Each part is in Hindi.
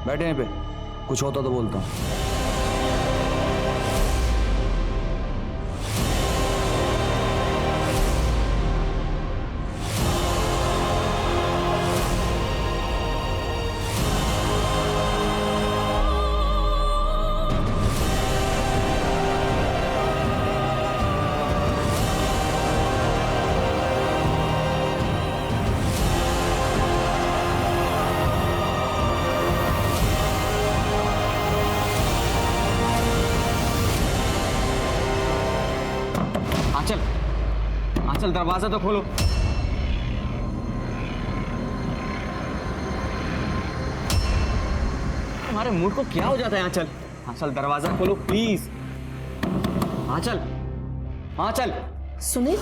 बैठे यहीं पे, कुछ होता तो बोलता हूँ। आंचल, आंचल दरवाजा तो खोलो। तुम्हारे मूड को क्या हो जाता है आंचल? आंचल दरवाजा खोलो प्लीज। आंचल, आंचल। सुनील,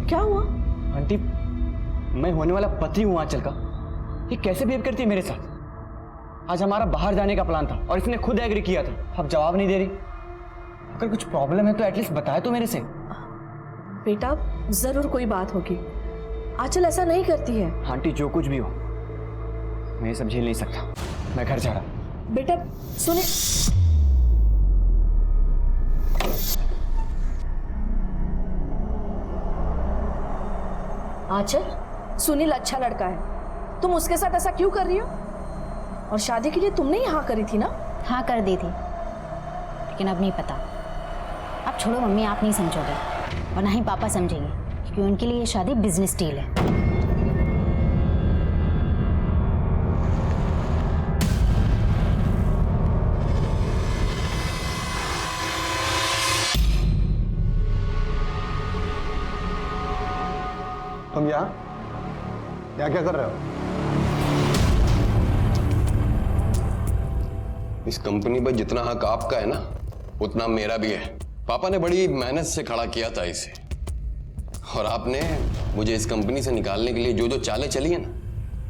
क्या हुआ? आंटी, मैं होने वाला पति हूं आंचल का। ये कैसे बिहेव करती है मेरे साथ? आज हमारा बाहर जाने का प्लान था और इसने खुद एग्री किया था। अब जवाब नहीं दे रही। अगर कुछ प्रॉब्लम है तो एटलीस्ट बताए तो मेरे से। बेटा, जरूर कोई बात होगी। आंचल ऐसा नहीं करती है। आंटी, जो कुछ भी हो, मैं ये सब झेल नहीं सकता। मैं घर जा रहा। बेटा सुनील, आंचल, सुनील अच्छा लड़का है, तुम उसके साथ ऐसा क्यों कर रही हो? और शादी के लिए तुमने ही हाँ करी थी ना? हाँ कर दी थी, लेकिन अब नहीं पता। अब छोड़ो मम्मी, आप नहीं समझोगे और ना ही पापा समझेंगे, क्योंकि उनके लिए ये शादी बिजनेस डील है। तुम यहाँ क्या कर रहे हो? इस कंपनी पर जितना हक आपका है ना, उतना मेरा भी है। पापा ने बड़ी मेहनत से खड़ा किया था इसे, और आपने मुझे इस कंपनी से निकालने के लिए जो जो चालें चली है ना,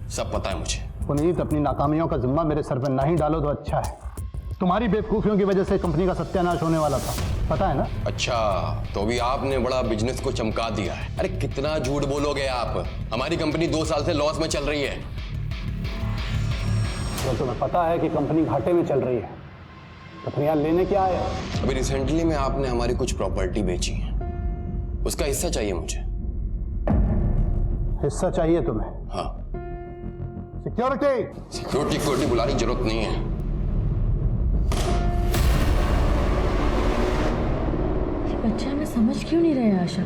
सब पता है मुझे। पुनीत, अपनी नाकामियों का जिम्मा मेरे सर पर ना ही डालो तो अच्छा है। तुम्हारी बेवकूफियों की वजह से कंपनी का सत्यानाश होने वाला था, पता है ना? अच्छा, तो अभी आपने बड़ा बिजनेस को चमका दिया है। अरे कितना झूठ बोलोगे आप? हमारी कंपनी 2 साल से लॉस में चल रही है। तो तुम्हें पता है कि कंपनी घाटे में चल रही है, तो फिर यहाँ लेने क्या आए? अभी रिसेंटली में आपने हमारी कुछ प्रॉपर्टी बेची है, उसका हिस्सा चाहिए मुझे। हिस्सा चाहिए तुम्हें? हाँ। सिक्योरिटी बुलाने की जरूरत नहीं है। बच्चा मैं समझ क्यों नहीं रहे आशा?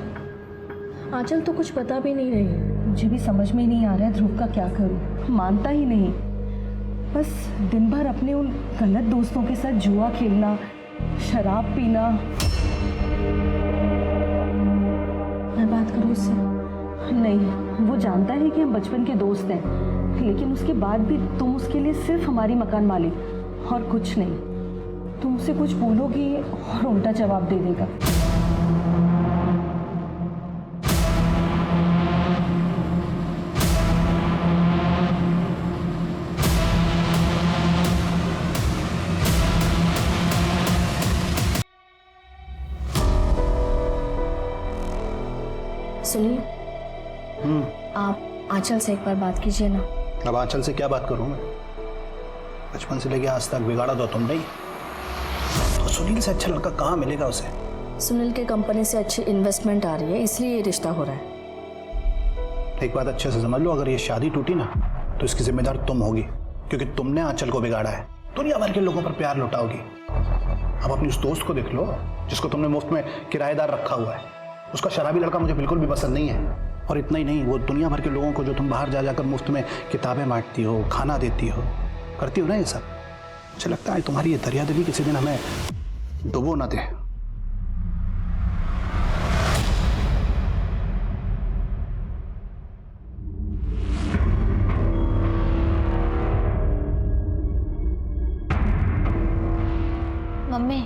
आंचल तो कुछ पता भी नहीं रही है। मुझे भी समझ में नहीं आ रहा है ध्रुव का क्या करूं। मानता ही नहीं, बस दिन भर अपने उन गलत दोस्तों के साथ जुआ खेलना, शराब पीना। मैं बात करूं उससे? नहीं, वो जानता है कि हम बचपन के दोस्त हैं, लेकिन उसके बाद भी तुम उसके लिए सिर्फ हमारी मकान मालिक और कुछ नहीं। तुम उसे कुछ बोलोगी और उल्टा जवाब दे देगा। सुनिए, आप आंचल से एक बार बात कीजिए ना। अब आंचल से क्या बात करूं मैं? बचपन से लेके आज तक बिगाड़ा तो तुमने ही। तो सुनील से अच्छा लड़का कहाँ मिलेगा उसे? सुनील के कंपनी से अच्छी इन्वेस्टमेंट आ रही है, इसलिए ये रिश्ता हो रहा है। एक बात अच्छे से समझ लो, अगर ये शादी टूटी ना तो इसकी जिम्मेदार तुम होगी, क्योंकि तुमने आंचल को बिगाड़ा है। दुनिया भर के लोगों पर प्यार लुटाओगी। अब अपनी उस दोस्त को देख लो जिसको तुमने मुफ्त में किराएदार रखा हुआ है। उसका शराबी लड़का मुझे बिल्कुल भी पसंद नहीं है। और इतना ही नहीं, वो दुनिया भर के लोगों को जो तुम बाहर जा जाकर मुफ्त में किताबें बांटती हो, खाना देती हो, करती हो ना ये सब, मुझे लगता है तुम्हारी ये दरिया दिली किसी दिन हमें डुबो ना दे। मम्मी,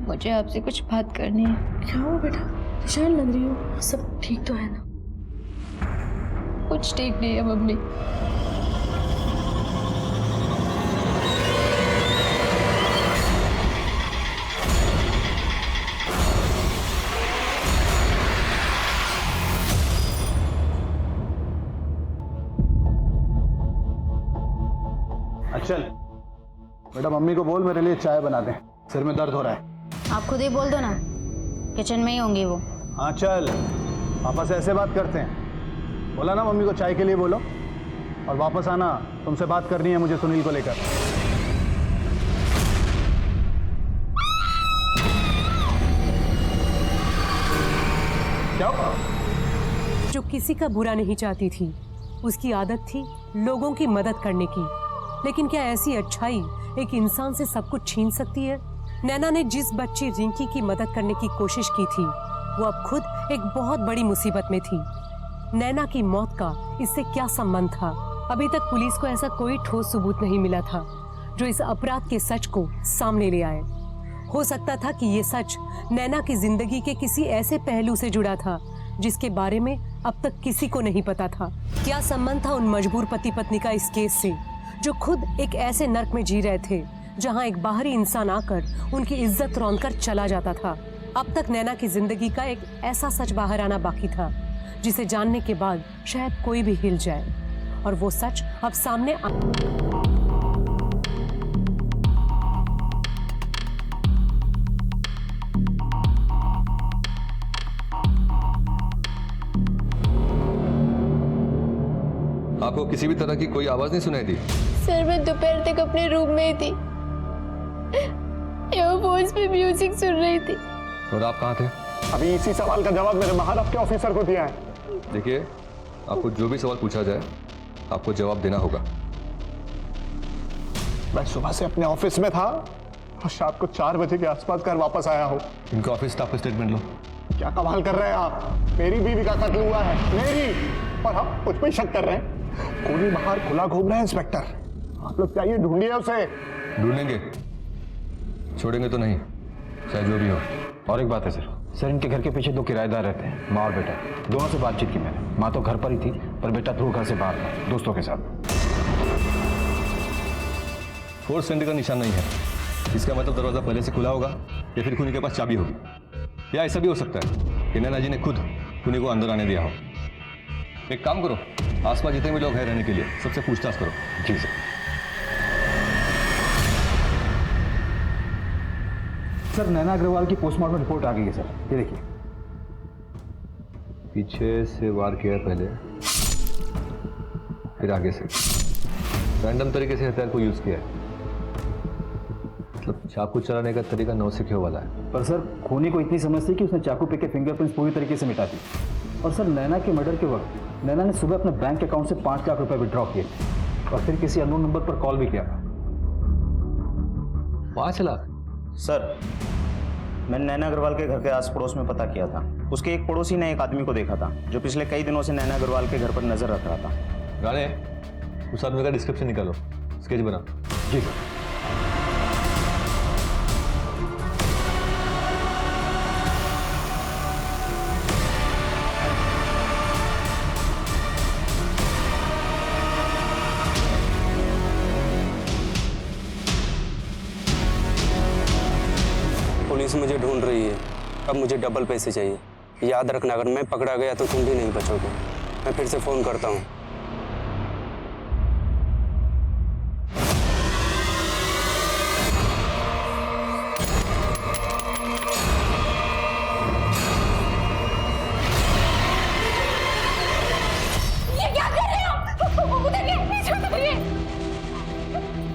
मुझे आपसे कुछ बात करनी है। क्या हुआ बेटा? परेशान लग रही हो? सब ठीक तो है ना? कुछ ठीक नहीं है मम्मी। अच्छा बेटा मम्मी को बोल मेरे लिए चाय बना दे, सिर में दर्द हो रहा है। आप खुद ही बोल दो ना, किचन में ही होंगी वो। हाँ चल, पापा से ऐसे बात करते हैं। बोला ना मम्मी को चाय के लिए बोलो, और वापस आना, तुमसे बात करनी है मुझे सुनील को लेकर। क्या हुआ? जो किसी का बुरा नहीं चाहती थी, उसकी आदत थी लोगों की मदद करने की। लेकिन क्या ऐसी अच्छाई एक इंसान से सब कुछ छीन सकती है? नैना ने जिस बच्ची रिंकी की मदद करने की कोशिश की थी, वो अब खुद एक बहुत बड़ी मुसीबत में थी। नैना की मौत का इससे क्या संबंध था? अभी तक पुलिस को ऐसा कोई ठोस सबूत नहीं मिला था जो इस अपराध के सच को सामने ले आए। हो सकता था कि ये सच नैना की जिंदगी के किसी ऐसे पहलू से जुड़ा था जिसके बारे में अब तक किसी को नहीं पता था। क्या संबंध था उन मजबूर पति पत्नी का इस केस से, जो खुद एक ऐसे नर्क में जी रहे थे जहां एक बाहरी इंसान आकर उनकी इज्जत रौंदकर चला जाता था। अब तक नैना की जिंदगी का एक ऐसा सच बाहर आना बाकी था जिसे जानने के बाद शायद कोई भी हिल जाए, और वो सच अब सामने आपको किसी भी तरह की कोई आवाज नहीं सुनाई दी? सर मैं दोपहर तक अपने रूम में ही थी, एयरफोन्स पे म्यूजिक सुन रही थी। और आप कहाँ थे? अभी इसी सवाल का जवाब मेरे महाराष्ट्र के ऑफिसर को दिया है। देखिए, आपको जो भी सवाल पूछा जाए आपको जवाब देना होगा। मैं सुबह से अपने ऑफिस में था और शाम को 4 बजे के आसपास घर वापस आया हूँ। इनका ऑफिस स्टाफ का स्टेटमेंट लो। क्या कमाल कर रहे हैं आप? मेरी बीवी का कत्ल हुआ है, मेरी, और आप मुझ पे शक कर रहे हैं। कोई बाहर खुला घूम रहा है इंस्पेक्टर, आप लोग चाहिए ढूंढिए उसे। ढूंढेंगे, छोड़ेंगे तो नहीं, चाहे जो भी हो। और एक बात है सर, इनके घर के पीछे 2 किराएदार रहते हैं, माँ और बेटा। दोनों से बातचीत की मैंने। माँ तो घर पर ही थी, पर बेटा ध्रुव घर से बाहर था, दोस्तों के साथ। फोर्स एंट्री का निशान नहीं है। इसका मतलब दरवाजा पहले से खुला होगा या फिर खूनी के पास चाबी होगी, या ऐसा भी हो सकता है कि नैना जी ने खुद खूनी को अंदर आने दिया हो। एक काम करो, आसपास जितने भी लोग हैं रहने के लिए सबसे पूछताछ करो। जी सर। सर नैना अग्रवाल की पोस्टमार्टम रिपोर्ट आ गई है सर, ये देखिए। पीछे से वार किया पहले, फिर आगे से रैंडम तरीके से हथियार को यूज किया है। मतलब चाकू चलाने का तरीका नौसिखियों वाला है। पर सर खूनी को इतनी समझ थी कि उसने चाकू पे के फिंगरप्रिंट्स पूरी तरीके से मिटा दी। और सर नैना के मर्डर के वक्त नैना ने सुबह अपने बैंक अकाउंट से 5 लाख रुपए विड्रॉ किए और फिर किसी अननोन नंबर पर कॉल भी किया था। 5 लाख? सर मैंने नैना अग्रवाल के घर के आस पड़ोस में पता किया था। उसके एक पड़ोसी ने एक आदमी को देखा था जो पिछले कई दिनों से नैना अग्रवाल के घर पर नजर रख रहा था। गाने, उस आदमी का डिस्क्रिप्शन निकालो, स्केच बना। जी सर। पुलिस मुझे ढूंढ रही है, अब मुझे डबल पैसे चाहिए। याद रखना, अगर मैं पकड़ा गया तो तुम भी नहीं बचोगे। मैं फिर से फ़ोन करता हूँ। ये क्या कर रहे हो? उतरिए, पीछे उतरिए।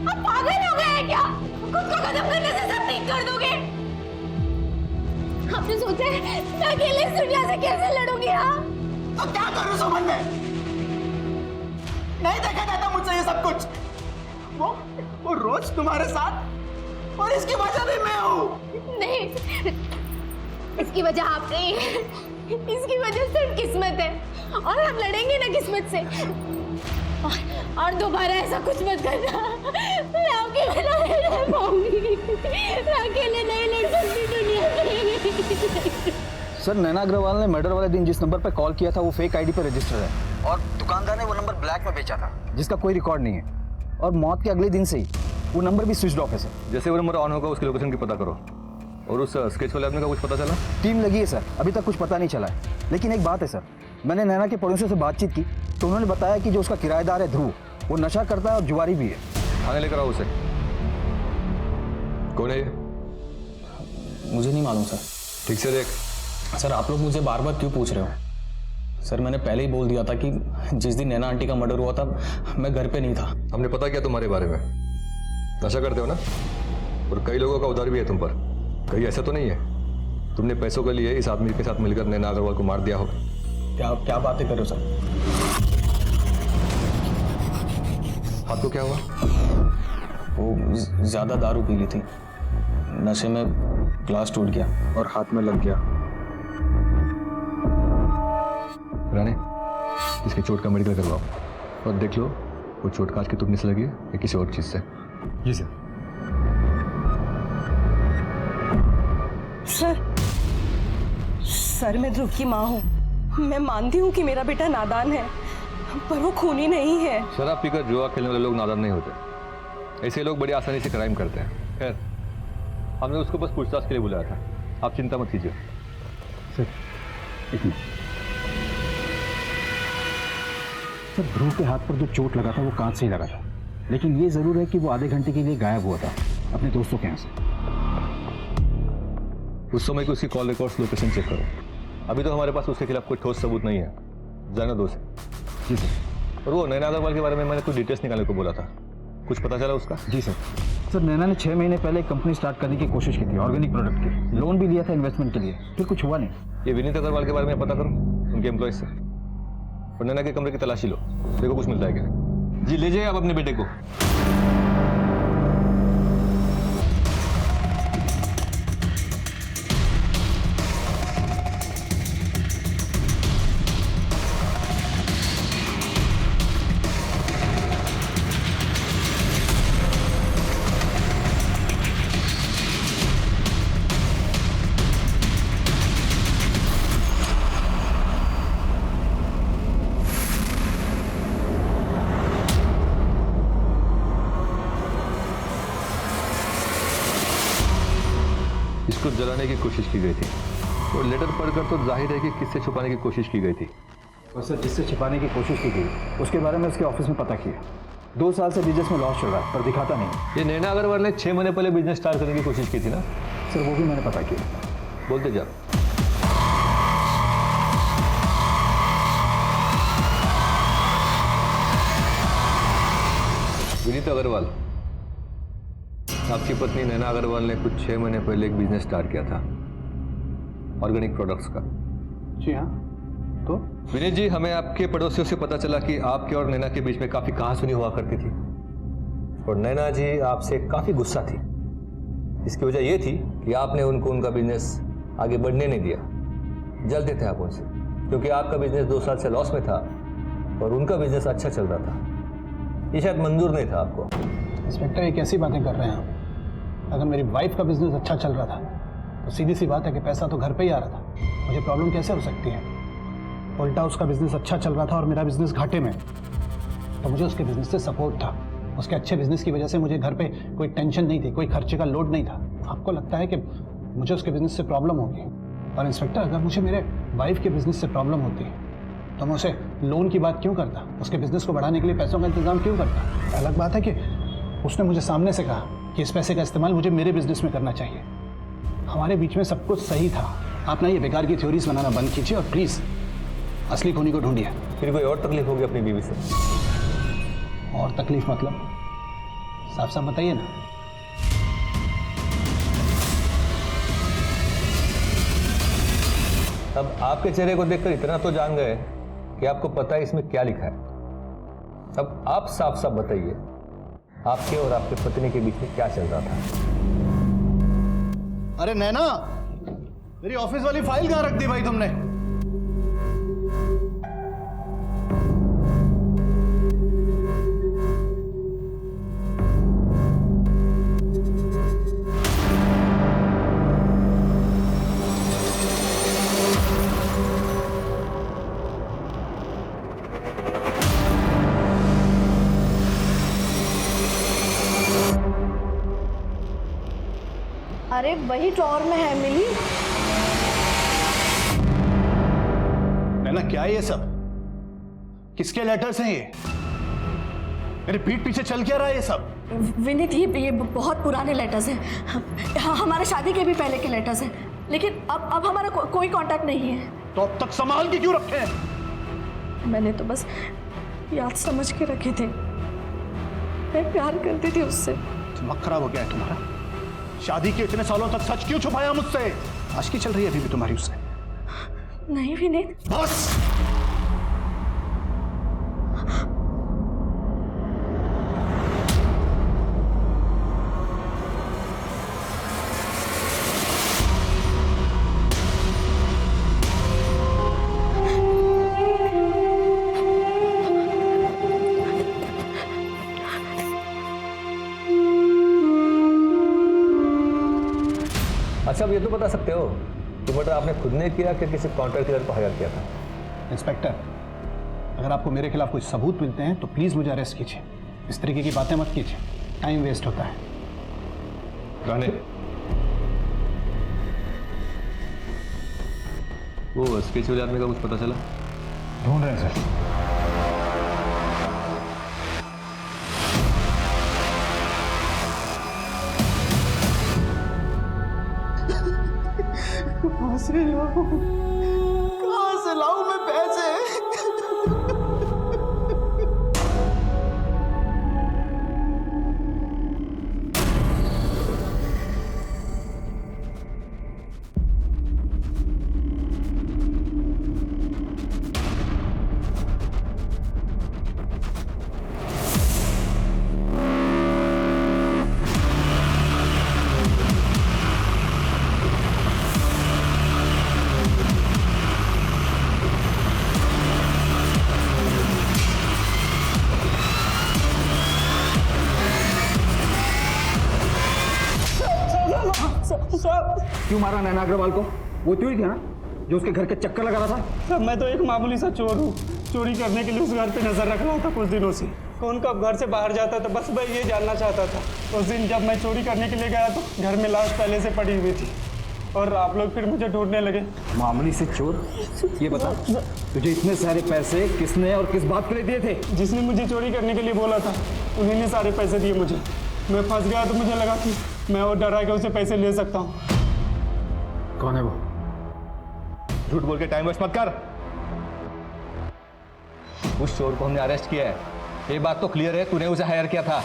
आप पागल हो गए हैं क्या? खुद को खत्म करने से सब ठीक कर दोगे? आपने सोचा है मैं अकेले इस दुनिया से कैसे लड़ूंगी? हाँ तो क्या करूं सुमन में? नहीं देखा जाता मुझसे ये सब कुछ। वो रोज तुम्हारे साथ, और इसकी वजह भी मैं हूँ। नहीं, इसकी वजह आप नहीं है, इसकी वजह सिर्फ किस्मत है, और हम लड़ेंगे ना किस्मत से। और दोबारा ऐसा कुछ मत करना। मैं आपके बिना नहीं रह पाऊंगी, मैं अकेले नहीं लड़ सकती दुनिया में। सर नैना अग्रवाल ने मर्डर वाले दिन जिस नंबर पर कॉल किया था वो फेक आईडी पर रजिस्टर है, और दुकानदार ने वो नंबर ब्लैक में बेचा था जिसका कोई रिकॉर्ड नहीं है। और मौत के अगले दिन से ही वो नंबर भी स्विच ऑफ है सर। जैसे वो नंबर ऑन होगा उसकी लोकेशन की पता करो। और उस स्केच वाले आदमी का कुछ पता चला? टीम लगी है सर, अभी तक कुछ पता नहीं चला है। लेकिन एक बात है सर, मैंने नैना के पड़ोसियों से बातचीत की तो उन्होंने बताया कि जो उसका किराएदार है ध्रुव, वो नशा करता है और जुआरी भी है। थाने लेकर आओ उसे। कौन है ये? मुझे नहीं मालूम सर। ठीक से देख। सर आप लोग मुझे बार बार क्यों पूछ रहे हो? सर मैंने पहले ही बोल दिया था कि जिस दिन नैना आंटी का मर्डर हुआ था मैं घर पे नहीं था। हमने पता किया तुम्हारे बारे में, नशा करते हो ना, और कई लोगों का उधार भी है तुम पर। कहीं ऐसा तो नहीं है तुमने पैसों के लिए इस आदमी के साथ मिलकर नैना अग्रवाल को मार दिया हो? क्या बातें कर रहे हो सर? हाथ को क्या हुआ? वो ज्यादा दारू पी ली थी, नशे में ग्लास टूट गया और हाथ में लग गया। राणे, इसकी चोट का मेडिकल करवाओ और देख लो वो चोट कांच की टुकड़ी से लगी है या किसी और चीज से। जी सर। सर मैं ध्रुव की माँ हूँ। मैं मानती हूँ कि मेरा बेटा नादान है, पर वो खूनी नहीं है। शराब पीकर जुआ खेलने वाले लोग नादान नहीं होते, ऐसे लोग बड़ी आसानी से क्राइम करते हैं। खैर, हमने उसको बस पूछताछ के लिए बुलाया था, आप चिंता मत कीजिए। सर सर, ध्रुव के हाथ पर जो चोट लगा था वो कांच से ही लगा था, लेकिन ये जरूर है कि वो आधे घंटे के लिए गायब हुआ था अपने दोस्तों के यहाँ से। उस समय की उसकी कॉल रिकॉर्ड्स लोकेशन चेक करो। अभी तो हमारे पास उसके खिलाफ कोई ठोस सबूत नहीं है, जाने दो उसे। जी सर। और वो नैना अग्रवाल के बारे में मैंने कुछ डिटेल्स निकालने को बोला था, कुछ पता चला उसका? जी सर। सर नैना ने 6 महीने पहले एक कंपनी स्टार्ट करने की कोशिश की थी, ऑर्गेनिक प्रोडक्ट की। लोन भी लिया था इन्वेस्टमेंट के लिए, फिर कुछ हुआ नहीं। ये विनीत अग्रवाल के बारे में पता करो उनके एम्प्लॉयज से, और नैना के कमरे की तलाशी लो, देखो कुछ मिलता है क्या। जी ले जाइए आप अपने बेटे को। इसको जलाने की कोशिश की गई थी और लेटर पढ़कर तो जाहिर है कि किससे छुपाने की कोशिश की गई थी। और सर जिससे छिपाने की कोशिश की गई उसके बारे में उसके ऑफिस में पता किया। 2 साल से बिजनेस में लॉस चल रहा है पर दिखाता नहीं। ये नैना अग्रवाल ने 6 महीने पहले बिजनेस स्टार्ट करने की कोशिश की थी ना? सर वो भी मैंने पता किया। बोलते जा। विनीत अग्रवाल, आपकी पत्नी नैना अग्रवाल ने कुछ 6 महीने पहले एक बिजनेस स्टार्ट किया था ऑर्गेनिक प्रोडक्ट्स का। जी हाँ। तो विनीत जी, हमें आपके पड़ोसियों से पता चला कि आपके और नैना के बीच में काफी कहासुनी हुआ करती थी और नैना जी आपसे काफी गुस्सा थी। इसकी वजह यह थी कि आपने उनको उनका बिजनेस आगे बढ़ने नहीं दिया। जलते थे आप उनसे क्योंकि आपका बिजनेस 2 साल से लॉस में था और उनका बिजनेस अच्छा चल रहा था। ये शायद मंजूर नहीं था आपको। इंस्पेक्टर ये कैसी बातें कर रहे हैं आप? अगर मेरी वाइफ का बिजनेस अच्छा चल रहा था तो सीधी सी बात है कि पैसा तो घर पे ही आ रहा था, मुझे प्रॉब्लम कैसे हो सकती है? उल्टा उसका बिजनेस अच्छा चल रहा था और मेरा बिजनेस घाटे में, तो मुझे उसके बिजनेस से सपोर्ट था। उसके अच्छे बिजनेस की वजह से मुझे घर पे कोई टेंशन नहीं थी, कोई खर्चे का लोड नहीं था। आपको लगता है कि मुझे उसके बिजनेस से प्रॉब्लम होगी? और इंस्पेक्टर, अगर मुझे मेरे वाइफ के बिजनेस से प्रॉब्लम होती तो मैं उसे लोन की बात क्यों करता? उसके बिजनेस को बढ़ाने के लिए पैसों का इंतजाम क्यों करता? अलग बात है कि उसने मुझे सामने से कहा कि इस पैसे का इस्तेमाल मुझे मेरे बिजनेस में करना चाहिए। हमारे बीच में सब कुछ सही था। आप ना ये बेकार की थ्योरीज बनाना बंद कीजिए और प्लीज़ असली खूनी को ढूंढिए। फिर कोई और तकलीफ होगी अपनी बीवी से? और तकलीफ मतलब? साफ साफ बताइए ना। अब आपके चेहरे को देखकर इतना तो जान गए कि आपको पता है इसमें क्या लिखा है। अब आप साफ साफ बताइए, आपके और आपके पत्नी के बीच में क्या चल रहा था? अरे नैना, मेरी ऑफिस वाली फाइल कहाँ रख दी भाई तुमने? अरे वही ड्रॉअर में है मिली। नैना क्या ये सब? किसके लेटर्स हैं ये? मेरे पीठ पीछे चल क्या रहा है ये सब? विनीत, ये बहुत पुराने लेटर्स हैं। हमारे शादी के भी पहले के लेटर्स हैं, लेकिन अब हमारा कोई कांटेक्ट नहीं है। तो अब तक संभाल के क्यों रखे हैं? मैंने तो बस याद समझ के रखे थे। मैं प्यार करती थी उससे। दिमाग खराब हो गया है तुम्हारा? शादी के इतने सालों तक सच क्यों छुपाया मुझसे? आशिकी चल रही है अभी भी तुम्हारी उससे? नहीं विनीत। बस। अच्छा, अब ये तो बता सकते हो कि मर्डर आपने खुद ने किया कि किसी कॉन्ट्रैक्ट किलर को हायर किया था? इंस्पेक्टर, अगर आपको मेरे खिलाफ कोई सबूत मिलते हैं तो प्लीज मुझे अरेस्ट कीजिए। इस तरीके की बातें मत कीजिए, टाइम वेस्ट होता है। गाने वो स्केच आदमी का कुछ पता चला? ढूंढ रहे हैं सर। कहाँ से लाऊं मैं पैसे? क्यों मारा नैना अग्रवाल को? वो तू ही था ना जो उसके घर के चक्कर लगा रहा था? सर, मैं तो एक मामूली सा चोर हूँ। चोरी करने के लिए उस घर पे नजर रख रहा था कुछ दिनों से। कौन कब घर से बाहर जाता था, बस मैं ये जानना चाहता था। उस दिन जब मैं चोरी करने के लिए गया तो घर में लाश पहले से पड़ी हुई थी और आप लोग फिर मुझे ढूंढने लगे। मामूली से चोर? ये बता, तुझे इतने सारे पैसे किसने और किस बात के लिए दिए थे? जिसने मुझे चोरी करने के लिए बोला था उन्हीं ने सारे पैसे दिए मुझे। मैं फंस गया तो मुझे लगा कि मैं और डरा के उसे पैसे ले सकता हूँ। कौन है वो? झूठ बोल के टाइम वेस्ट मत कर। उस चोर को हमने अरेस्ट किया है, ये बात तो क्लियर है। तूने उसे हायर किया था।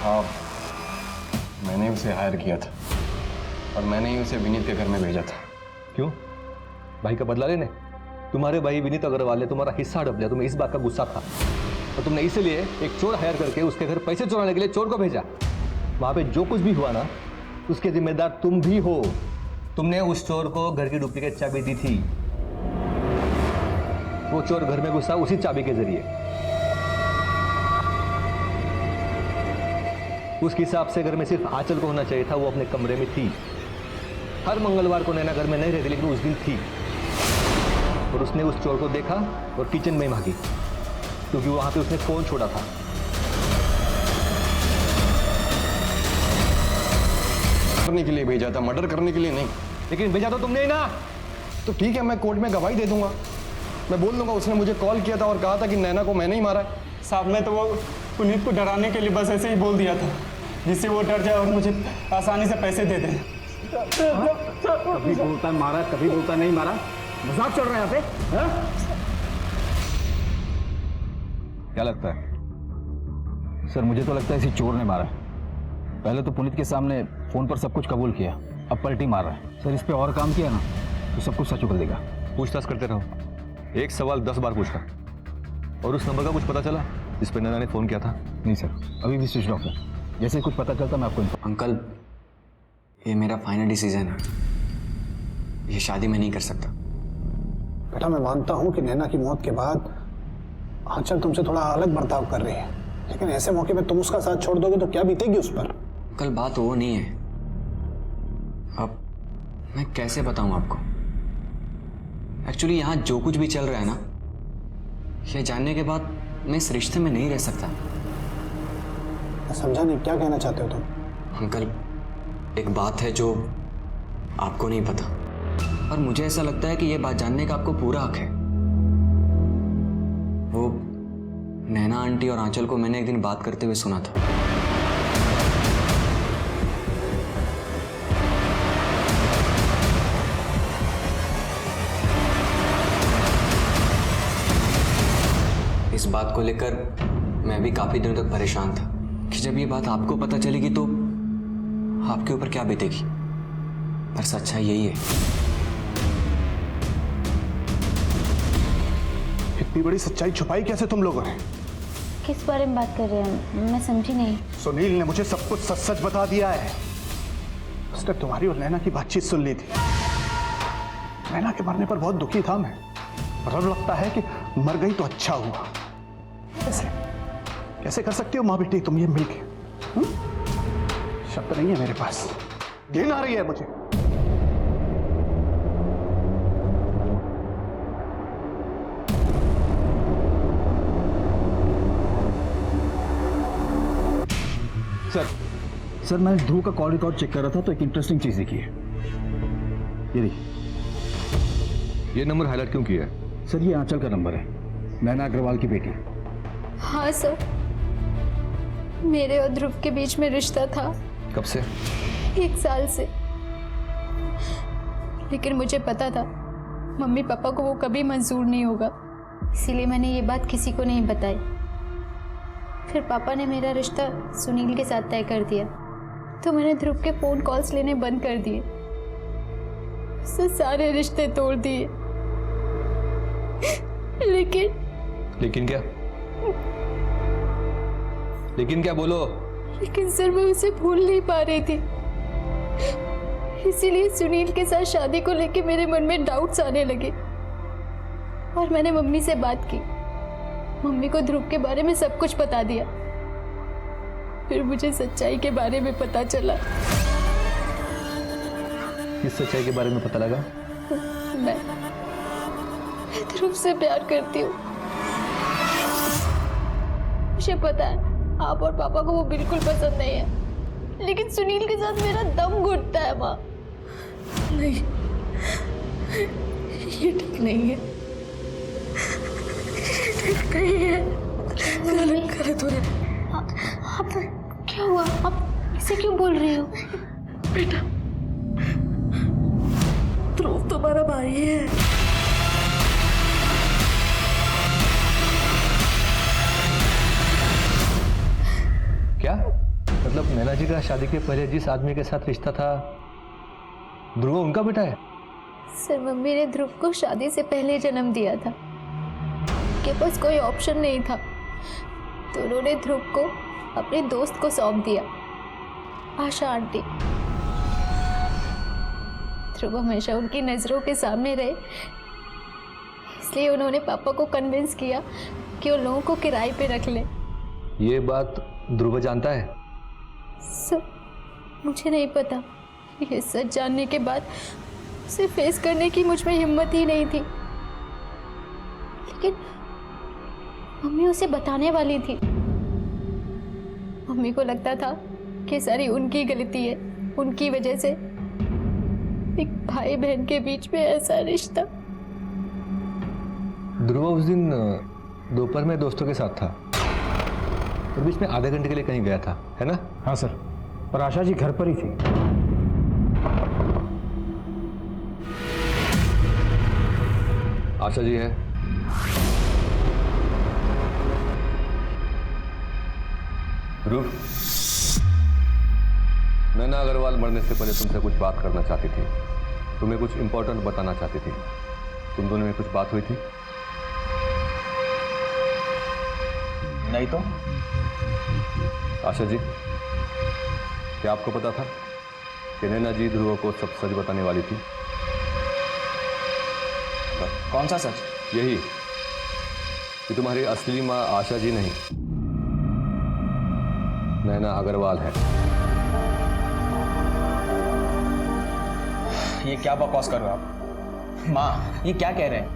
हाँ, मैंने उसे हायर किया था और मैंने ही उसे विनीत के घर में भेजा था। क्यों? भाई का बदला लेने? तुम्हारे भाई विनीत अग्रवाल ने तुम्हारा हिस्सा हड़प लिया, तुम्हें इस बात का गुस्सा था और तुमने इसीलिए एक चोर हायर करके उसके घर पैसे चुराने के लिए चोर को भेजा। वहां पे जो कुछ भी हुआ ना, उसके जिम्मेदार तुम भी हो। तुमने उस चोर को घर की डुप्लीकेट चाबी दी थी। वो चोर घर में घुसा उसी चाबी के जरिए। उसके हिसाब से घर में सिर्फ आंचल को होना चाहिए था, वो अपने कमरे में थी। हर मंगलवार को नैना घर में नहीं रहती, लेकिन उस दिन थी और उसने उस चोर को देखा और किचन में भागी, क्योंकि वहां पे उसने फोन छोड़ा था। करने के लिए भेजा था, मर्डर करने के लिए नहीं। लेकिन भेजा तो तुमने ही ना। तो ठीक है, मैं कोर्ट में गवाही दे दूंगा। मैं बोल दूंगा उसने मुझे कॉल किया था और कहा था कि नैना को मैंने ही मारा है। साहब, मैं तो वो पुनीत को डराने के लिए बस ऐसे ही बोल दिया था, जिससे वो डर जाए और मुझे आसानी से पैसे दे दे। कभी बोलता है मारा, कभी बोलता नहीं मारा। मजाक चल रहा है यहाँ पे? हाँ? क्या लगता है? सर, मुझे तो लगता है इसी चोर ने मारा। पहले तो पुनीत के सामने फोन पर सब कुछ कबूल किया, अब पलटी मार रहा है। सर, इस पे और काम किया ना तो सब कुछ सच उगल देगा। पूछताछ करते रहो, एक सवाल 10 बार पूछना। और उस नंबर का कुछ पता चला जिस पर नैना ने फोन किया था? नहीं सर, अभी भी स्विच ऑफ है। जैसे ही कुछ पता चलता मैं आपको अंकल, ये मेरा फाइनल डिसीजन है। ये शादी मैं नहीं कर सकता। बेटा, मैं मानता हूं कि नैना की मौत के बाद आंचल तुमसे थोड़ा अलग बर्ताव कर रही है, लेकिन ऐसे मौके पे तुम उसका साथ छोड़ दोगे तो क्या बीतेगी उस पर? अंकल, बात वो नहीं है। अब मैं कैसे बताऊं आपको? एक्चुअली यहाँ जो कुछ भी चल रहा है ना, ये जानने के बाद मैं इस रिश्ते में नहीं रह सकता। मैं समझा नहीं, क्या कहना चाहते हो तुम? अंकल, एक बात है जो आपको नहीं पता और मुझे ऐसा लगता है कि ये बात जानने का आपको पूरा हक है। वो नैना आंटी और आंचल को मैंने एक दिन बात करते हुए सुना था। इस बात को लेकर मैं भी काफी दिनों तक परेशान था कि जब ये बात आपको पता चलेगी तो आपके ऊपर क्या बीतेगी। पर सच्चाई यही है। इतनी बड़ी सच्चाई छुपाई कैसे तुम लोगों ने? किस बारे में बात कर रहे हैं? मैं समझी नहीं। सुनील ने मुझे सब कुछ सच सच बता दिया है। उसने तुम्हारी और नैना की बातचीत सुन ली थी। नैना के मरने पर बहुत दुखी था मैं, और अब लगता है कि मर गई तो अच्छा हुआ। कैसे कैसे कर सकती हो माँ बेटी तुम ये मिलके? शब्द नहीं है मेरे पास, घिन आ रही है मुझे। सर मैं ध्रुव का कॉल रिकॉर्ड चेक कर रहा था तो एक इंटरेस्टिंग चीज दिखी है। ये देखिए। ये नंबर हाईलाइट क्यों किया है? सर ये आंचल का नंबर है, नैना अग्रवाल की बेटी। हाँ सर, मेरे और ध्रुव के बीच में रिश्ता था। कब से? 1 साल से। लेकिन मुझे पता था मम्मी पापा को वो कभी मंजूर नहीं होगा, इसीलिए मैंने ये बात किसी को नहीं बताई। फिर पापा ने मेरा रिश्ता सुनील के साथ तय कर दिया, तो मैंने ध्रुव के फोन कॉल्स लेने बंद कर दिए, उससे सारे रिश्ते तोड़ दिए। लेकिन क्या? लेकिन क्या बोलो? लेकिन सर मैं उसे भूल नहीं पा रही थी, इसीलिए सुनील के साथ शादी को लेके मेरे मन में डाउट्स आने लगे। और मैंने मम्मी से बात की, मम्मी को ध्रुव के बारे में सब कुछ बता दिया। फिर मुझे सच्चाई के बारे में पता चला। किस सच्चाई के बारे में पता लगा? मैं ध्रुव से प्यार करती हूँ। मुझे पता है आप और पापा को वो बिल्कुल पसंद नहीं है, लेकिन सुनील के साथ मेरा दम घुटता है माँ। नहीं, ये ठीक नहीं है, ठीक नहीं है। गलत हो रहा है। आप क्या हुआ? आप इसे क्यों बोल रही हो? बेटा, ध्रुव तुम्हारा भाई है। क्या मतलब नैना जी का शादी के पहले जिस आदमी के साथ रिश्ता था ध्रुव उनका बेटा है? सर मम्मी ने ध्रुव को शादी से पहले जन्म दिया था, उनके पास कोई ऑप्शन नहीं था, तो उन्होंने ध्रुव को अपने दोस्त को सौंप दिया, आशा आंटी। ध्रुव हमेशा उनकी नज़रों के सामने रहे, इसलिए उन्होंने पापा को कन्विंस किया कि उन लोगों को किराए पे रख ले। ये बात ध्रुव जानता है? सर मुझे नहीं पता। ये सच जानने के बाद उसे फेस करने की मुझ में हिम्मत ही नहीं थी, लेकिन मम्मी उसे बताने वाली थी। मम्मी को लगता था कि सारी उनकी गलती है, उनकी वजह से एक भाई बहन के बीच में ऐसा रिश्ता। ध्रुव उस दिन दोपहर में दोस्तों के साथ था और बीच में आधे घंटे के लिए कहीं गया था, है ना? हाँ सर, पर आशा जी घर पर ही थी। आशा जी है? ध्रुव, नैना अग्रवाल मरने से पहले तुमसे कुछ बात करना चाहती थी, तुम्हें कुछ इंपॉर्टेंट बताना चाहती थी। तुम दोनों में कुछ बात हुई थी? नहीं तो आशा जी, क्या आपको पता था कि नैना जी ध्रुव को सब सच बताने वाली थी? कौन सा सच? यही कि तुम्हारी असली माँ आशा जी नहीं, नैना अग्रवाल है। ये क्या बकवास कर रहे हो आप? माँ, ये क्या कह रहे हैं?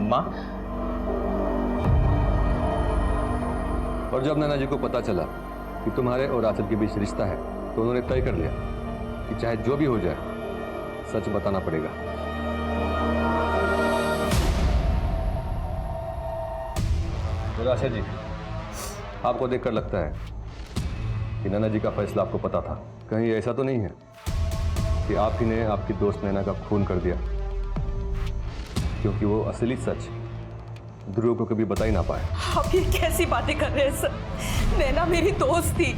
माँ, और जब नैना जी को पता चला कि तुम्हारे और आंचल के बीच रिश्ता है, तो उन्होंने तय कर लिया कि चाहे जो भी हो जाए सच बताना पड़ेगा। मेरा आशा जी, आपको देखकर लगता है कि नैना जी का फैसला आपको पता था। कहीं ऐसा तो नहीं है कि आप ही ने आपकी दोस्त नैना का खून कर दिया? क्योंकि वो असली सच ध्रुव को कभी बता ही ना पाए। आप ये कैसी बातें कर रहे हैं सर? नैना मेरी दोस्त थी,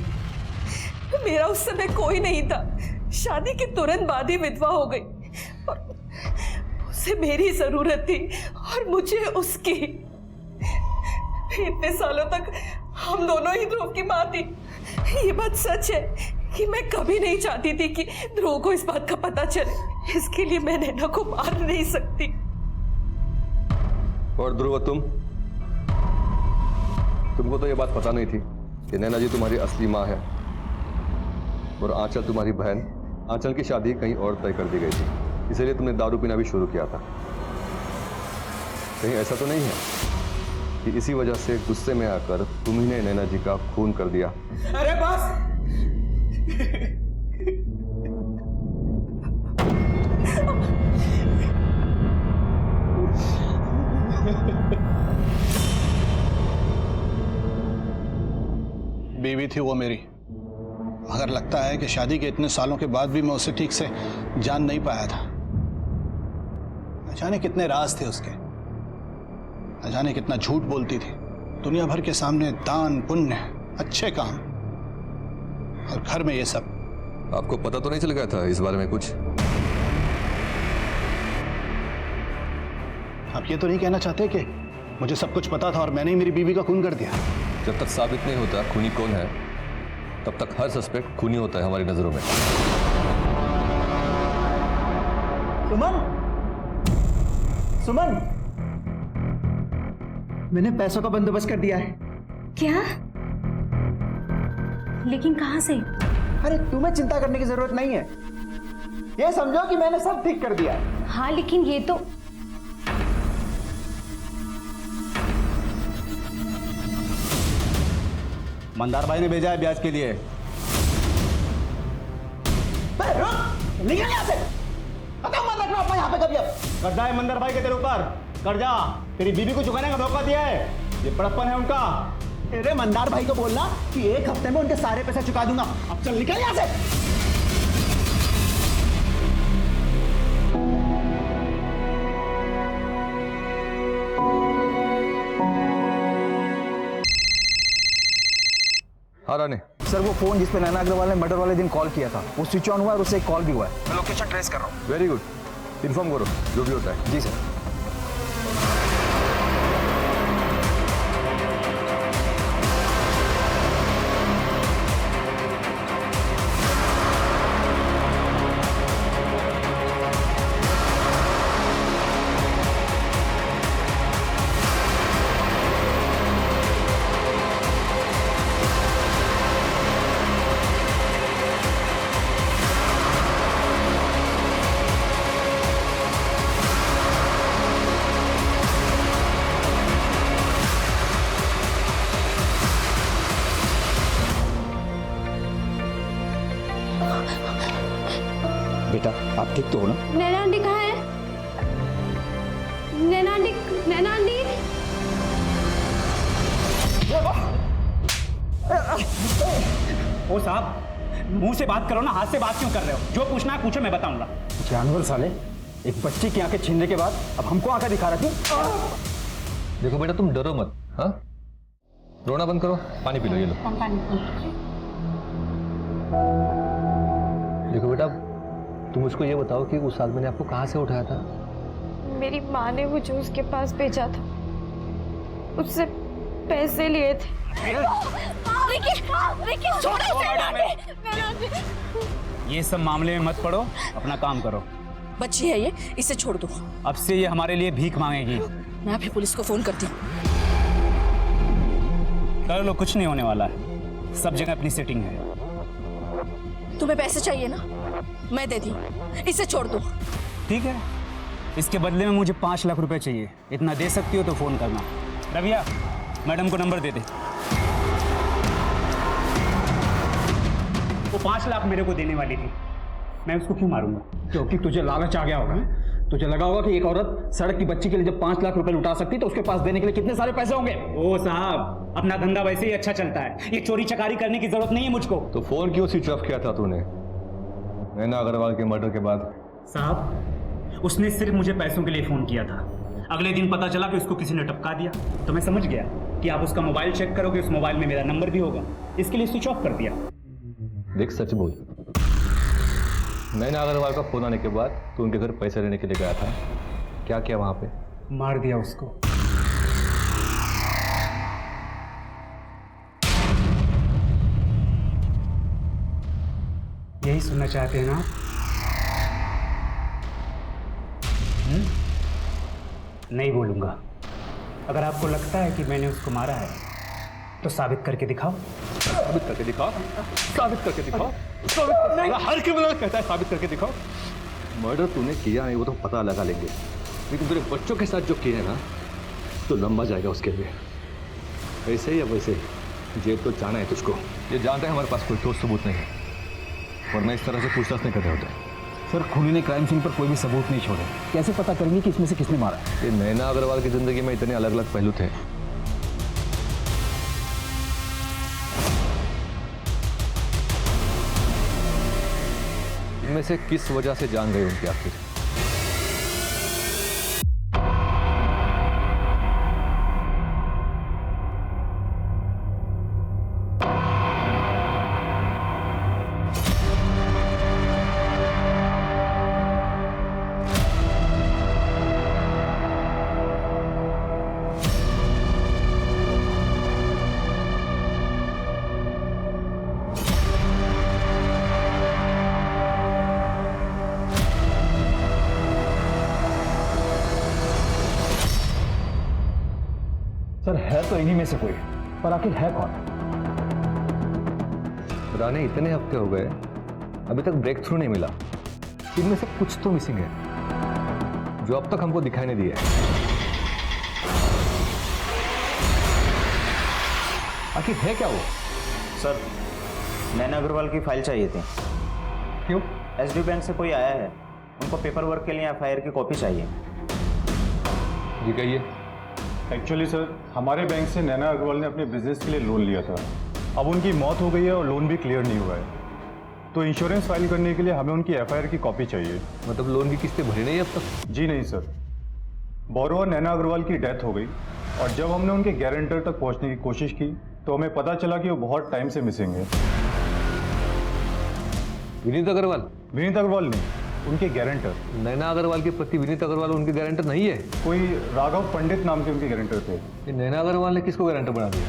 मेरा उस समय कोई नहीं था। शादी के तुरंत बाद ही विधवा हो गई और उसे मेरी जरूरत थी और मुझे उसकी। इतने सालों तक हम दोनों ही ध्रुव की मां थी। ये बात सच है कि मैं कभी नहीं चाहती थी कि ध्रुव को इस बात का पता चले। इसके लिए मैं नैना को मार नहीं सकती। और ध्रुव, तुमको तो ये बात पता नहीं थी कि नैना जी तुम्हारी असली माँ है और आंचल तुम्हारी बहन। आंचल की शादी कहीं और तय कर दी गई थी, इसलिए तुमने दारू पीना भी शुरू किया था। कहीं ऐसा तो नहीं है कि इसी वजह से गुस्से में आकर तुम ही ने नैना जी का खून कर दिया? अरे बस! बीवी थी वो मेरी। अगर लगता है कि शादी के इतने सालों के बाद भी मैं उसे ठीक से जान नहीं पाया था। न जाने कितने राज थे उसके, न जाने कितना झूठ बोलती थी दुनिया भर के सामने। दान पुण्य, अच्छे काम, और घर में ये सब। आपको पता तो नहीं चल गया था इस बारे में कुछ? आप ये तो नहीं कहना चाहते कि मुझे सब कुछ पता था और मैंने ही मेरी बीवी का खून कर दिया? जब तक साबित नहीं होता खूनी कौन है, तब तक हर सस्पेक्ट खूनी होता है हमारी नजरों में। सुमन, सुमन, मैंने पैसों का बंदोबस्त कर दिया है। क्या? लेकिन कहाँ से? अरे तुम्हें चिंता करने की जरूरत नहीं है। ये समझो कि मैंने सब ठीक कर दिया है। हाँ, लेकिन ये तो मंदार भाई ने भेजा है ब्याज के लिए। निकल यहाँ से! मत रखना अपना यहाँ पे कभी। अब कर्जा है मंदार भाई के तेरे ऊपर, कर्जा तेरी बीवी को चुकाने का मौका दिया है। ये बड़प्पन है उनका। तेरे मंदार भाई को बोलना कि 1 हफ्ते में उनके सारे पैसे चुका दूंगा। अब चल निकल यहाँ से। हाँ रानी। सर, वो फोन जिस पे नैना अग्रवाल ने मर्डर वाले दिन कॉल किया था वो स्विच ऑन हुआ और उससे एक कॉल भी हुआ है। मैं लोकेशन ट्रेस कर रहा हूँ। वेरी गुड, इन्फॉर्म करो जो भी होता है। जी सर। बेटा, आप ठीक तो हो ना? नैना आंटी कहाँ है? नैना आंटी, नैना आंटी। ओ साहब, मुंह से बात करो ना, हाथ से बात क्यों कर रहे हो? जो पूछना है पूछो, मैं बताऊंगा। जानवर साले, एक बच्चे की आंखें छीनने के बाद अब हमको आंखें दिखा रहे थे। देखो बेटा, तुम डरो मत। हाँ, रोना बंद करो, पानी पी लो। ये लो देखो बेटा, तुम मुझको ये बताओ कि उस आदमी ने आपको कहाँ से उठाया था? मेरी माँ ने मुझे उसके पास भेजा था, उससे पैसे लिए थे। ये सब मामले में मत पड़ो, अपना काम करो। बच्ची है ये, इसे छोड़ दो। अब से ये हमारे लिए भीख मांगेगी। मैं अभी पुलिस को फोन करती हूँ। कर लो, कुछ नहीं होने वाला है। सब जगह अपनी सेटिंग है। तुम्हें पैसे चाहिए ना, मैं देती हूँ, इसे छोड़ दो। ठीक है, इसके बदले में मुझे 5 लाख रुपए चाहिए। इतना दे सकती हो तो फोन करना। रविया, मैडम को नंबर दे दे। वो 5 लाख मेरे को देने वाली थी, मैं उसको क्यों मारूंगा? क्योंकि तुझे लालच आ गया होगा। तुझे लगा होगा कि एक औरत सड़क की बच्ची के लिए जब 5 लाख रुपए लुटा सकती तो उसके पास देने के लिए कितने सारे पैसे होंगे। ओ साहब, अपना धंधा वैसे ही अच्छा चलता है, ये चोरी चकारी करने की जरूरत नहीं है मुझको। तो फोन क्यों स्विच ऑफ किया था तूने नैना अग्रवाल के मर्डर के बाद? साहब, उसने सिर्फ मुझे पैसों के लिए फोन किया था। अगले दिन पता चला कि उसको किसी ने टपका दिया, तो मैं समझ गया कि आप उसका मोबाइल चेक करोगे, उस मोबाइल में मेरा नंबर भी होगा, इसके लिए स्विच ऑफ कर दिया। देख सच बोल, नैना अग्रवाल का फोन आने के बाद तू उनके घर पैसे लेने के लिए गया था, क्या किया वहां पे? मार दिया उसको। यही सुनना चाहते हैं ना आप? नहीं बोलूंगा। अगर आपको लगता है कि मैंने उसको मारा है तो साबित करके दिखाओ। साबित करके दिखाओ, साबित करके दिखाओ, हर क्रिमिनल कहता है साबित करके दिखाओ। मर्डर तूने किया है वो तो पता लगा लेंगे, लेकिन तेरे बच्चों के साथ जो किए हैं ना तो लंबा जाएगा उसके लिए। ऐसे ही या वैसे जेल तो जाना है तुझको। ये जानते हैं हमारे पास कोई ठोस सबूत नहीं है, वरना इस तरह से पूछताछ नहीं करते होते। सर, खूनी ने क्राइम सीन पर कोई भी सबूत नहीं छोड़े, कैसे पता करेंगे कि इसमें से किसने मारा? ये नैना अग्रवाल की जिंदगी में इतने अलग अलग पहलू थे, इनमें से किस वजह से जान गई उनकी आखिर? सर, है तो इन्हीं में से कोई, पर आखिर है कौन? राने इतने हफ्ते हो गए, अभी तक ब्रेक थ्रू नहीं मिला। इनमें से कुछ तो मिसिंग है जो अब तक हमको दिखाई नहीं दिया है। आखिर है क्या वो? सर, नैना अग्रवाल की फाइल चाहिए थी। क्यों? एसडी बैंक से कोई आया है, उनको पेपर वर्क के लिए एफआईआर की कॉपी चाहिए। जी कहिए। एक्चुअली सर, हमारे बैंक से नैना अग्रवाल ने अपने बिजनेस के लिए लोन लिया था। अब उनकी मौत हो गई है और लोन भी क्लियर नहीं हुआ है, तो इंश्योरेंस फाइल करने के लिए हमें उनकी एफआईआर की कॉपी चाहिए। मतलब लोन की किस्तें भरी नहीं अब तक? जी नहीं सर, बोरोवर नैना अग्रवाल की डेथ हो गई और जब हमने उनके गारंटर तक पहुंचने की कोशिश की तो हमें पता चला कि वो बहुत टाइम से मिसिंग है। विनीत अग्रवाल? विनीत अग्रवाल नहीं, उनके गारंटर। नैना अग्रवाल के पति विनीत अग्रवाल उनके गारंटर नहीं है? कोई राघव पंडित नाम के उनके गारंटर थे। ये नैना अग्रवाल ने किसको गारंटर बना दिया?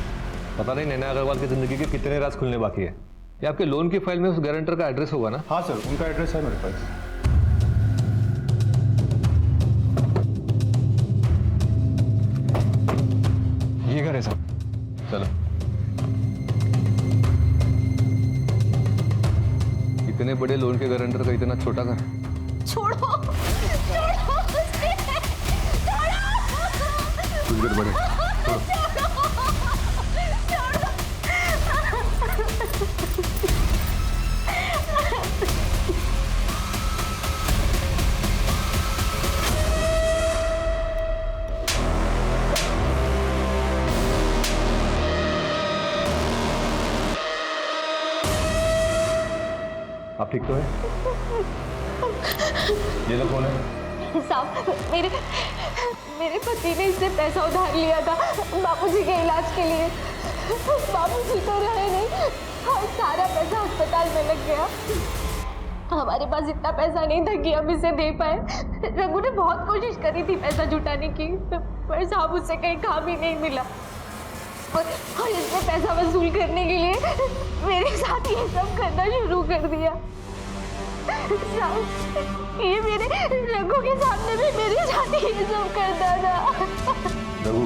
पता नहीं नैना अग्रवाल की जिंदगी के कितने राज खुलने बाकी है। ये आपके लोन की फाइल में उस गारंटर का एड्रेस होगा ना? हाँ सर, उनका एड्रेस है मेरे पास। ये घर है सर। चलो। इतने बड़े लोन के गारंटर का इतना छोटा घर? छोड़ो, छोड़ो मुझे, छोड़ो। कुछ गड़बड़ है। आप ठीक तो है? ये लोग कौन है? साहब, मेरे पति ने इससे पैसा उधार लिया था बापूजी के इलाज के लिए। बापूजी तो रहे नहीं और सारा पैसा अस्पताल में लग गया। हमारे पास इतना पैसा नहीं था कि हम इसे दे पाए। रघु ने बहुत कोशिश करी थी पैसा जुटाने की, पर साहब उससे कहीं काम ही नहीं मिला और इसने पैसा वसूल करने के लिए मेरे साथ ये सब करना शुरू कर दिया। साहब, ये मेरे रघु के सामने भी मेरे साथ ये सब करता था। रघु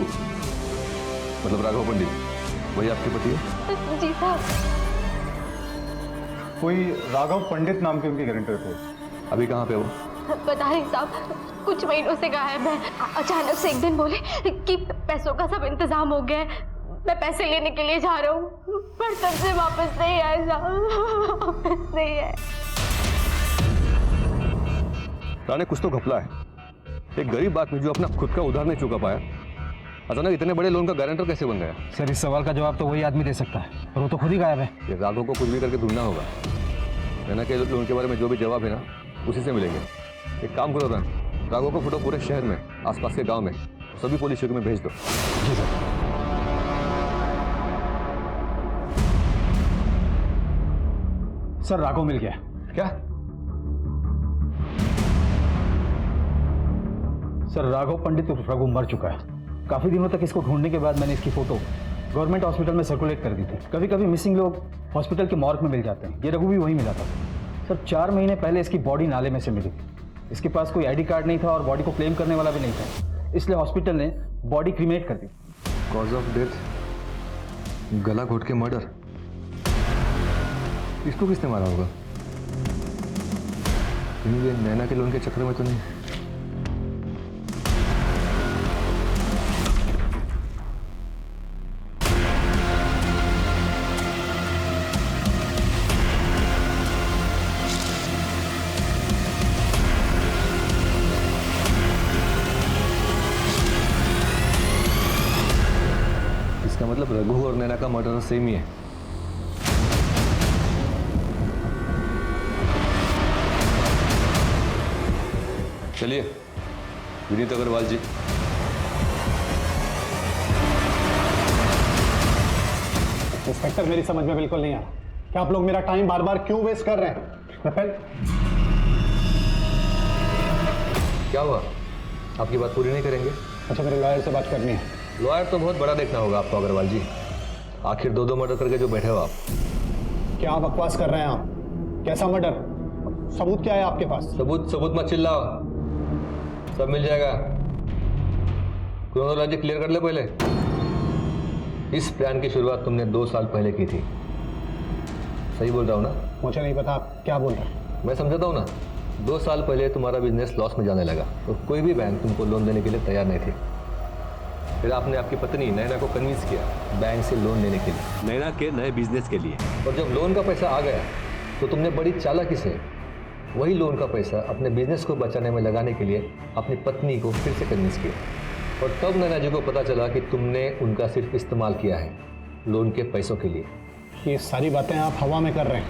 मतलब राघव पंडित, वही आपके पति है? जी साहब। कोई राघव पंडित नाम के उनके गारंटर थे। अभी कहाँ पे वो? पता नहीं साहब, कुछ महीनों से गायब है। अचानक से एक दिन बोले कि पैसों का सब इंतजाम हो गया है, मैं पैसे लेने के लिए जा रहा हूँ, पर तब से वापस नहीं आए साहब, वापस नहीं आए। राणे कुछ तो घपला है। एक गरीब आदमी जो अपना खुद का उधार नहीं चुका पाया, अचानक इतने बड़े लोन का गारंटर कैसे बन गया? सर इस सवाल का जवाब तो वही आदमी दे सकता है, पर वो तो खुद ही गायब है। ये राघव को कुछ भी करके ढूंढना होगा। नैना के लोन के बारे में जो भी जवाब है ना, उसी से मिलेंगे। एक काम करो ना, राघव का फोटो पूरे शहर में, आसपास के गांव में, सभी पुलिस चौकी में भेज दो। जी सर। सर राघव मिल गया। क्या? सर राघव पंडित उर्फ रघु मर चुका है। काफी दिनों तक इसको ढूंढने के बाद मैंने इसकी फोटो गवर्नमेंट हॉस्पिटल में सर्कुलेट कर दी थी। कभी कभी मिसिंग लोग हॉस्पिटल के मॉर्ग में मिल जाते हैं, ये रघु भी वहीं मिला था। सर 4 महीने पहले इसकी बॉडी नाले में से मिली थी। इसके पास कोई आईडी कार्ड नहीं था और बॉडी को क्लेम करने वाला भी नहीं था, इसलिए हॉस्पिटल ने बॉडी क्रीमेट कर दी। कॉज ऑफ डेथ गला घोट के मर्डर। इसको किसने मारा होगा? ये नैना के लोन के चक्कर में तो नहीं? इसका मतलब रघु और नैना का मर्डर सेम ही है। चलिए विनीत अग्रवाल जी। इंस्पेक्टर मेरी समझ में बिल्कुल नहीं आ रहा कि आप लोग मेरा टाइम बार बार क्यों वेस्ट कर रहे हैं। क्या हुआ? आपकी बात पूरी नहीं करेंगे? अच्छा मेरे लॉयर से बात करनी है। लॉयर तो बहुत बड़ा देखना होगा आपको अग्रवाल जी। आखिर 2 मर्डर करके जो बैठे हो आप। क्या बकवास कर रहे हैं आप? कैसा मर्डर? सबूत क्या है आपके पास? सबूत मत चिल्लाओ, सब मिल जाएगा। क्रोनोलॉजी क्लियर कर ले पहले। इस प्लान की शुरुआत तुमने 2 साल पहले की थी, सही बोल रहा हूँ ना? मुझे नहीं पता आप क्या बोल रहे हैं। मैं समझाता हूँ ना। 2 साल पहले तुम्हारा बिजनेस लॉस में जाने लगा तो कोई भी बैंक तुमको लोन देने के लिए तैयार नहीं थी। फिर आपने आपकी पत्नी नैना को कन्विंस किया बैंक से लोन लेने के लिए, नैना के नए बिजनेस के लिए। और जब लोन का पैसा आ गया तो तुमने बड़ी चालाकी से वही लोन का पैसा अपने बिजनेस को बचाने में लगाने के लिए अपनी पत्नी को फिर से कन्विंस किया। और तब नैना जी को पता चला कि तुमने उनका सिर्फ इस्तेमाल किया है लोन के पैसों के लिए। ये सारी बातें आप हवा में कर रहे हैं,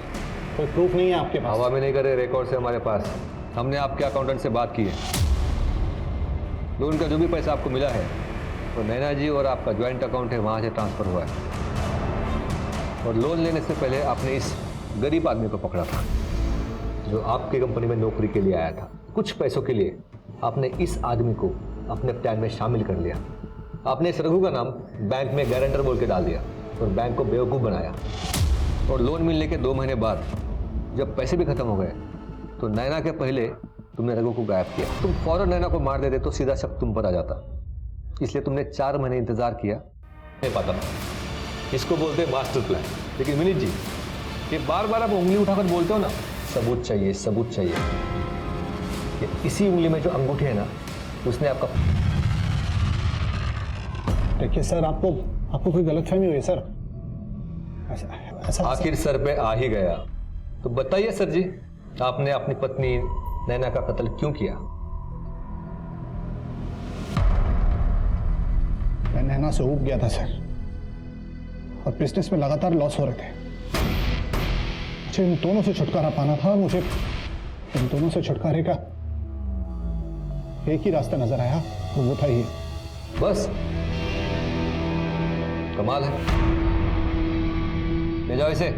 कोई प्रूफ नहीं है आपके पास? हवा में नहीं करे, रिकॉर्ड से हमारे पास। हमने आपके अकाउंटेंट से बात की है। लोन का जो भी पैसा आपको मिला है तो नैना जी और आपका ज्वाइंट अकाउंट है, वहाँ से ट्रांसफ़र हुआ है। और लोन लेने से पहले आपने इस गरीब आदमी को पकड़ा था जो आपकी कंपनी में नौकरी के लिए आया था। कुछ पैसों के लिए आपने इस आदमी को अपने प्लान में शामिल कर लिया। आपने इस रघु का नाम बैंक में गारंटर बोल के डाल दिया और बैंक को बेवकूफ़ बनाया। और लोन मिलने के 2 महीने बाद जब पैसे भी खत्म हो गए तो नैना के पहले तुमने रघु को गायब किया। तुम फौरन नैना को मार देते तो सीधा शक तुम पर आ जाता, इसलिए तुमने 4 महीने इंतजार किया। नहीं पाता, इसको बोलते हैं मास्टर प्लान। लेकिन विनीत जी, ये बार बार आप उंगली उठाकर बोलते हो ना, सबूत चाहिए सबूत चाहिए। ये इसी उंगली में जो अंगूठी है ना, उसने आपका। देखिए सर, आपको कोई गलतफहमी हुई सर? ऐसा आखिर सर पे आ ही गया तो बताइए सर जी, आपने अपनी पत्नी नैना का कत्ल क्यों किया? मैं नैना से ऊब गया था सर, और बिजनेस में लगातार लॉस हो रहे थे। मुझे इन दोनों से छुटकारा पाना था। मुझे इन दोनों से छुटकारे का एक ही रास्ता नजर आया, वो था ये। बस? कमाल है। ले जाओ इसे।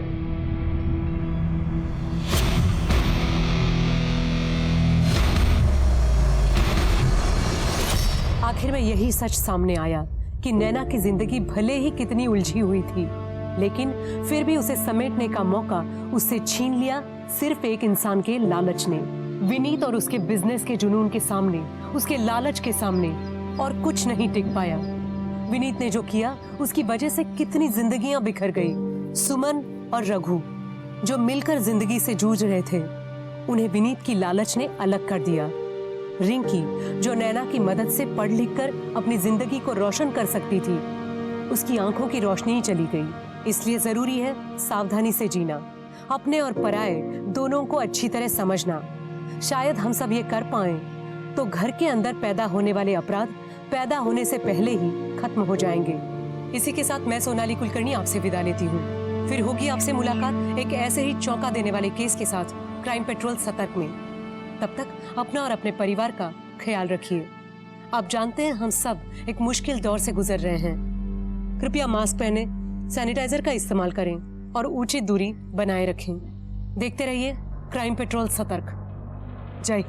आखिर में यही सच सामने आया कि नैना की जिंदगी भले ही कितनी उलझी हुई थी, लेकिन फिर भी उसे समेटने का मौका उससे छीन लिया सिर्फ एक इंसान के लालच ने। विनीत और उसके बिजनेस के जुनून के सामने, उसके लालच के सामने और कुछ नहीं टिक पाया। विनीत ने जो किया उसकी वजह से कितनी जिंदगियां बिखर गई। सुमन और रघु जो मिलकर जिंदगी से जूझ रहे थे, उन्हें विनीत की लालच ने अलग कर दिया। रिंकी जो नैना की मदद से पढ़ लिख कर अपनी जिंदगी को रोशन कर सकती थी, उसकी आंखों की रोशनी ही चली गई। इसलिए जरूरी है सावधानी से जीना, अपने और पराये दोनों को अच्छी तरह समझना। शायद हम सब ये कर पाएं तो घर के अंदर पैदा होने वाले अपराध पैदा होने से पहले ही खत्म हो जाएंगे। इसी के साथ मैं सोनाली कुलकर्णी आपसे विदा लेती हूँ। फिर होगी आपसे मुलाकात एक ऐसे ही चौंका देने वाले केस के साथ क्राइम पेट्रोल सतर्क में। तब तक अपना और अपने परिवार का ख्याल रखिए। आप जानते हैं हम सब एक मुश्किल दौर से गुजर रहे हैं। कृपया मास्क पहने, सैनिटाइजर का इस्तेमाल करें और उचित दूरी बनाए रखें। देखते रहिए क्राइम पेट्रोल सतर्क। जय हिंद।